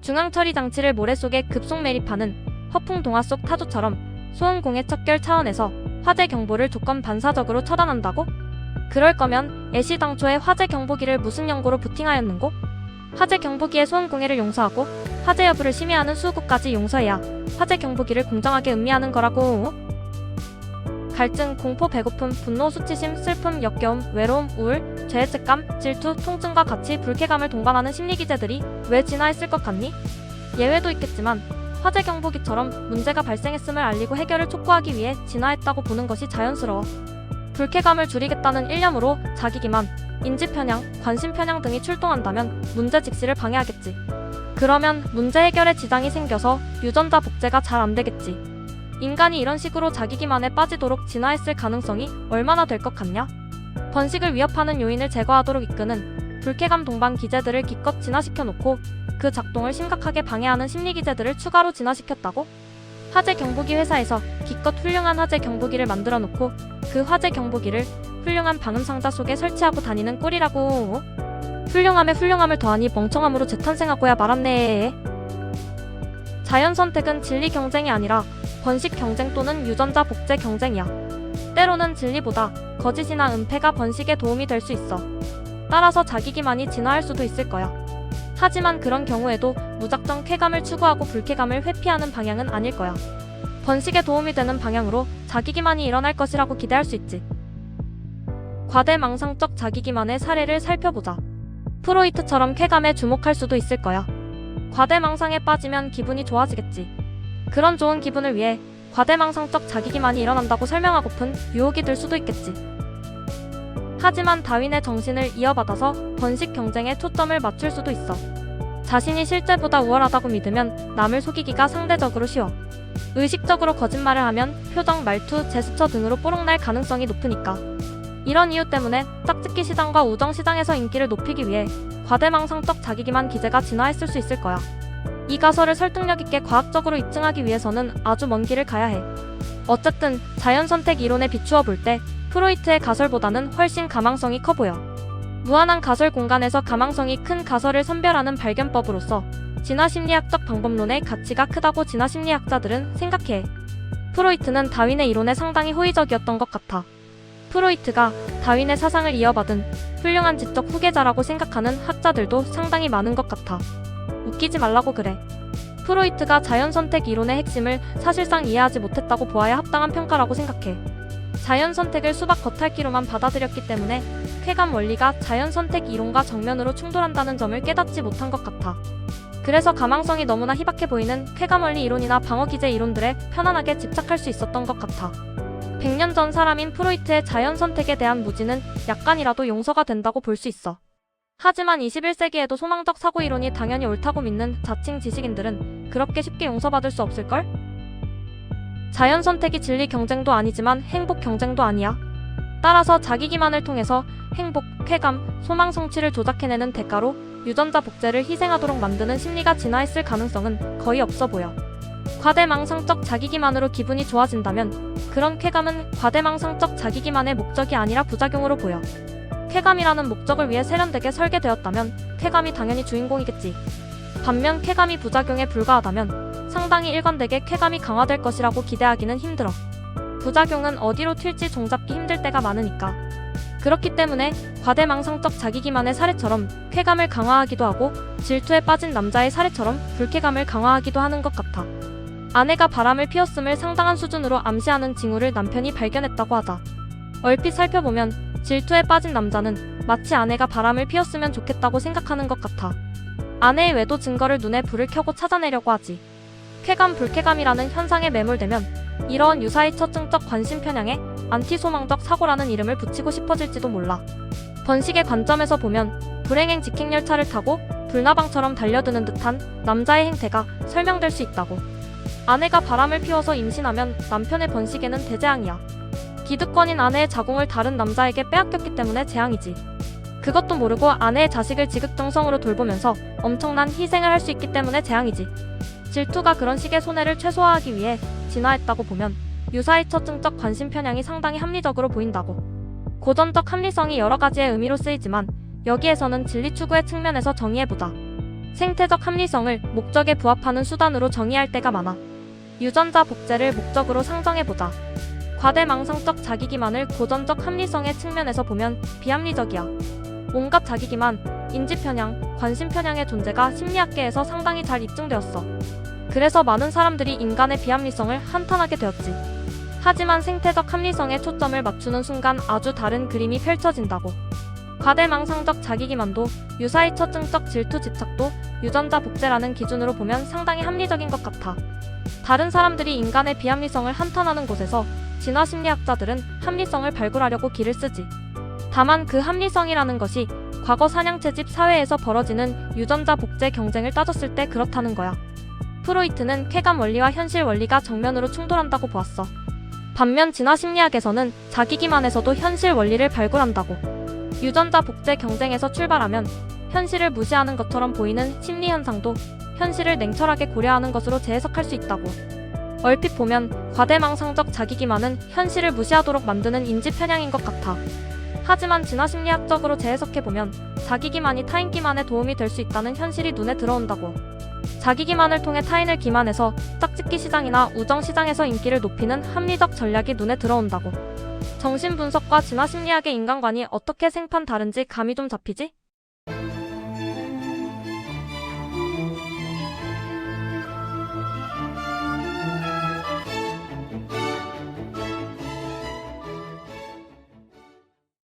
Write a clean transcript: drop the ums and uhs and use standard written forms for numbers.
중앙처리 장치를 모래 속에 급속 매립하는 허풍 동화 속 타조처럼 소음공해 척결 차원에서 화재 경보를 조건 반사적으로 처단한다고? 그럴 거면 애시당초에 화재 경보기를 무슨 연고로 부팅하였는고? 화재 경보기의 소음공해를 용서하고 화재 여부를 심의하는 수구까지 용서해야 화재 경보기를 공정하게 음미하는 거라고. 갈증, 공포, 배고픔, 분노, 수치심, 슬픔, 역겨움, 외로움, 우울, 죄책감, 질투, 통증과 같이 불쾌감을 동반하는 심리기제들이 왜 진화했을 것 같니? 예외도 있겠지만 화재 경보기처럼 문제가 발생했음을 알리고 해결을 촉구하기 위해 진화했다고 보는 것이 자연스러워. 불쾌감을 줄이겠다는 일념으로 자기기만, 인지편향, 관심편향 등이 출동한다면 문제 직시를 방해하겠지. 그러면 문제 해결에 지장이 생겨서 유전자 복제가 잘 안되겠지. 인간이 이런 식으로 자기기만에 빠지도록 진화했을 가능성이 얼마나 될 것 같냐? 번식을 위협하는 요인을 제거하도록 이끄는 불쾌감 동반 기제들을 기껏 진화시켜놓고 그 작동을 심각하게 방해하는 심리기제들을 추가로 진화시켰다고? 화재 경보기 회사에서 기껏 훌륭한 화재 경보기를 만들어놓고 그 화재 경보기를 훌륭한 방음상자 속에 설치하고 다니는 꼴이라고. 훌륭함에 훌륭함을 더하니 멍청함으로 재탄생하고야 말았네. 자연선택은 진리 경쟁이 아니라 번식 경쟁 또는 유전자 복제 경쟁이야. 때로는 진리보다 거짓이나 은폐가 번식에 도움이 될 수 있어. 따라서 자기기만이 진화할 수도 있을 거야. 하지만 그런 경우에도 무작정 쾌감을 추구하고 불쾌감을 회피하는 방향은 아닐 거야. 번식에 도움이 되는 방향으로 자기기만이 일어날 것이라고 기대할 수 있지. 과대망상적 자기기만의 사례를 살펴보자. 프로이트처럼 쾌감에 주목할 수도 있을 거야. 과대망상에 빠지면 기분이 좋아지겠지. 그런 좋은 기분을 위해 과대망상적 자기기만이 일어난다고 설명하고픈 유혹이 들 수도 있겠지. 하지만 다윈의 정신을 이어받아서 번식 경쟁에 초점을 맞출 수도 있어. 자신이 실제보다 우월하다고 믿으면 남을 속이기가 상대적으로 쉬워. 의식적으로 거짓말을 하면 표정, 말투, 제스처 등으로 뽀록날 가능성이 높으니까. 이런 이유 때문에 짝짓기 시장과 우정 시장에서 인기를 높이기 위해 과대망상적 자기기만 기제가 진화했을 수 있을 거야. 이 가설을 설득력 있게 과학적으로 입증하기 위해서는 아주 먼 길을 가야 해. 어쨌든 자연선택 이론에 비추어 볼 때 프로이트의 가설보다는 훨씬 가망성이 커 보여. 무한한 가설 공간에서 가망성이 큰 가설을 선별하는 발견법으로서 진화심리학적 방법론의 가치가 크다고 진화심리학자들은 생각해. 프로이트는 다윈의 이론에 상당히 호의적이었던 것 같아. 프로이트가 다윈의 사상을 이어받은 훌륭한 지적 후계자라고 생각하는 학자들도 상당히 많은 것 같아. 웃기지 말라고 그래. 프로이트가 자연선택 이론의 핵심을 사실상 이해하지 못했다고 보아야 합당한 평가라고 생각해. 자연선택을 수박 겉핥기로만 받아들였기 때문에 쾌감 원리가 자연선택 이론과 정면으로 충돌한다는 점을 깨닫지 못한 것 같아. 그래서 가망성이 너무나 희박해 보이는 쾌감 원리 이론이나 방어기제 이론들에 편안하게 집착할 수 있었던 것 같아. 100년 전 사람인 프로이트의 자연선택에 대한 무지는 약간이라도 용서가 된다고 볼 수 있어. 하지만 21세기에도 소망적 사고이론이 당연히 옳다고 믿는 자칭 지식인들은 그렇게 쉽게 용서받을 수 없을걸? 자연선택이 진리 경쟁도 아니지만 행복 경쟁도 아니야. 따라서 자기기만을 통해서 행복, 쾌감, 소망 성취를 조작해내는 대가로 유전자 복제를 희생하도록 만드는 심리가 진화했을 가능성은 거의 없어 보여. 과대망상적 자기기만으로 기분이 좋아진다면 그런 쾌감은 과대망상적 자기기만의 목적이 아니라 부작용으로 보여. 쾌감이라는 목적을 위해 세련되게 설계되었다면 쾌감이 당연히 주인공이겠지. 반면 쾌감이 부작용에 불과하다면 상당히 일관되게 쾌감이 강화될 것이라고 기대하기는 힘들어. 부작용은 어디로 튈지 종잡기 힘들 때가 많으니까. 그렇기 때문에 과대망상적 자기기만의 사례처럼 쾌감을 강화하기도 하고 질투에 빠진 남자의 사례처럼 불쾌감을 강화하기도 하는 것 같아. 아내가 바람을 피웠음을 상당한 수준으로 암시하는 징후를 남편이 발견했다고 하자. 얼핏 살펴보면 질투에 빠진 남자는 마치 아내가 바람을 피웠으면 좋겠다고 생각하는 것 같아. 아내의 외도 증거를 눈에 불을 켜고 찾아내려고 하지. 쾌감, 불쾌감이라는 현상에 매몰되면 이러한 유사의 처증적 관심 편향에 안티소망적 사고라는 이름을 붙이고 싶어질지도 몰라. 번식의 관점에서 보면 불행행 직행열차를 타고 불나방처럼 달려드는 듯한 남자의 행태가 설명될 수 있다고. 아내가 바람을 피워서 임신하면 남편의 번식에는 대재앙이야. 기득권인 아내의 자궁을 다른 남자에게 빼앗겼기 때문에 재앙이지. 그것도 모르고 아내의 자식을 지극정성으로 돌보면서 엄청난 희생을 할 수 있기 때문에 재앙이지. 질투가 그런 식의 손해를 최소화하기 위해 진화했다고 보면 유사의 처증적 관심 편향이 상당히 합리적으로 보인다고. 고전적 합리성이 여러 가지의 의미로 쓰이지만 여기에서는 진리 추구의 측면에서 정의해보자. 생태적 합리성을 목적에 부합하는 수단으로 정의할 때가 많아. 유전자 복제를 목적으로 상정해보자. 과대망상적 자기기만을 고전적 합리성의 측면에서 보면 비합리적이야. 온갖 자기기만, 인지편향, 관심편향의 존재가 심리학계에서 상당히 잘 입증되었어. 그래서 많은 사람들이 인간의 비합리성을 한탄하게 되었지. 하지만 생태적 합리성에 초점을 맞추는 순간 아주 다른 그림이 펼쳐진다고. 과대망상적 자기기만도 유사히 처증적 질투 집착도 유전자 복제라는 기준으로 보면 상당히 합리적인 것 같아. 다른 사람들이 인간의 비합리성을 한탄하는 곳에서 진화심리학자들은 합리성을 발굴하려고 기를 쓰지. 다만 그 합리성이라는 것이 과거 사냥채집 사회에서 벌어지는 유전자 복제 경쟁을 따졌을 때 그렇다는 거야. 프로이트는 쾌감 원리와 현실 원리가 정면으로 충돌한다고 보았어. 반면 진화심리학에서는 자기기만에서도 현실 원리를 발굴한다고. 유전자 복제 경쟁에서 출발하면 현실을 무시하는 것처럼 보이는 심리 현상도 현실을 냉철하게 고려하는 것으로 재해석할 수 있다고. 얼핏 보면 과대망상적 자기기만은 현실을 무시하도록 만드는 인지 편향인 것 같아. 하지만 진화심리학적으로 재해석해보면 자기기만이 타인기만에 도움이 될 수 있다는 현실이 눈에 들어온다고. 자기기만을 통해 타인을 기만해서 짝짓기 시장이나 우정 시장에서 인기를 높이는 합리적 전략이 눈에 들어온다고. 정신분석과 진화심리학의 인간관이 어떻게 생판 다른지 감이 좀 잡히지?